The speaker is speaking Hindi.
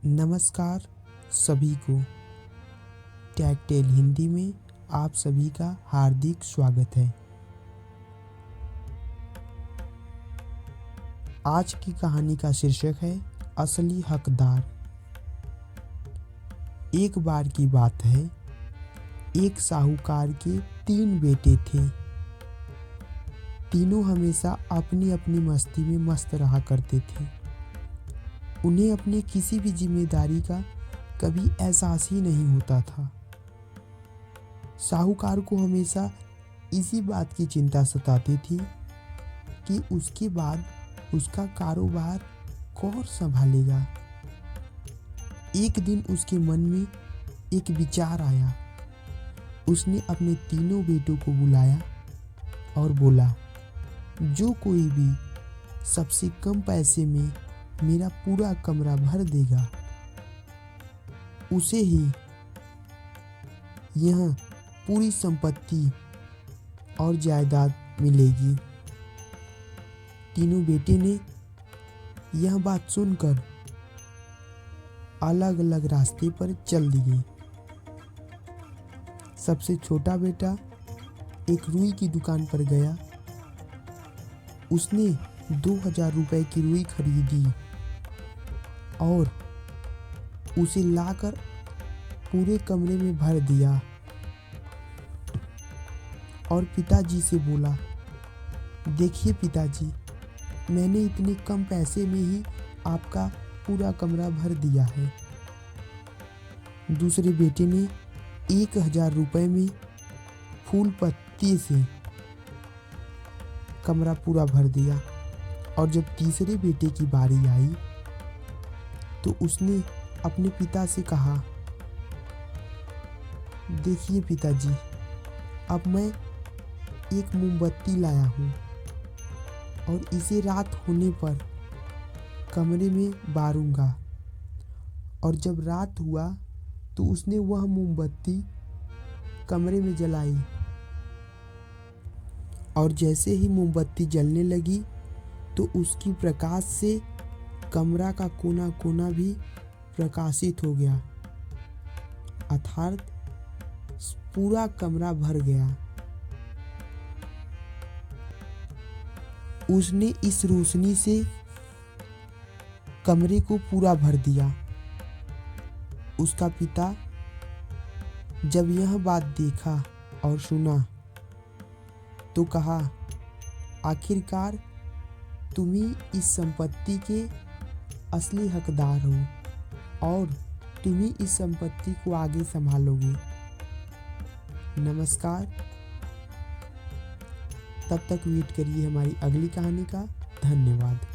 नमस्कार सभी को। टैगटेल हिंदी में आप सभी का हार्दिक स्वागत है। आज की कहानी का शीर्षक है असली हकदार। एक बार की बात है, एक साहूकार के 3 बेटे थे। तीनों हमेशा अपनी अपनी मस्ती में मस्त रहा करते थे। उन्हें अपने किसी भी जिम्मेदारी का कभी एहसास ही नहीं होता था। साहूकार को हमेशा इसी बात की चिंता सताती थी कि उसके बाद उसका कारोबार कौन संभालेगा। एक दिन उसके मन में एक विचार आया। उसने अपने तीनों बेटों को बुलाया और बोला, जो कोई भी सबसे कम पैसे में मेरा पूरा कमरा भर देगा, उसे ही यह पूरी संपत्ति और जायदाद मिलेगी। तीनों बेटे ने यह बात सुनकर अलग अलग रास्ते पर चल दिए। सबसे छोटा बेटा एक रुई की दुकान पर गया। उसने 2000 रुपए की रुई खरीदी और उसे लाकर पूरे कमरे में भर दिया और पिताजी से बोला, देखिए पिताजी, मैंने इतने कम पैसे में ही आपका पूरा कमरा भर दिया है। दूसरे बेटे ने 1000 रुपए में फूल पत्ती से कमरा पूरा भर दिया और जब तीसरे बेटे की बारी आई तो उसने अपने पिता से कहा, देखिए पिताजी, अब मैं एक मोमबत्ती लाया हूँ और इसे रात होने पर कमरे में बारूंगा। और जब रात हुआ तो उसने वह मोमबत्ती कमरे में जलाई और जैसे ही मोमबत्ती जलने लगी तो उसकी प्रकाश से कमरा का कोना कोना भी प्रकाशित हो गया, अर्थात पूरा कमरा भर गया। उसने इस रोशनी से कमरे को पूरा भर दिया। उसका पिता जब यह बात देखा और सुना तो कहा, आखिरकार तुम ही इस संपत्ति के असली हकदार हो और तुम ही इस संपत्ति को आगे संभालोगे। नमस्कार। तब तक वेट करिए हमारी अगली कहानी का। धन्यवाद।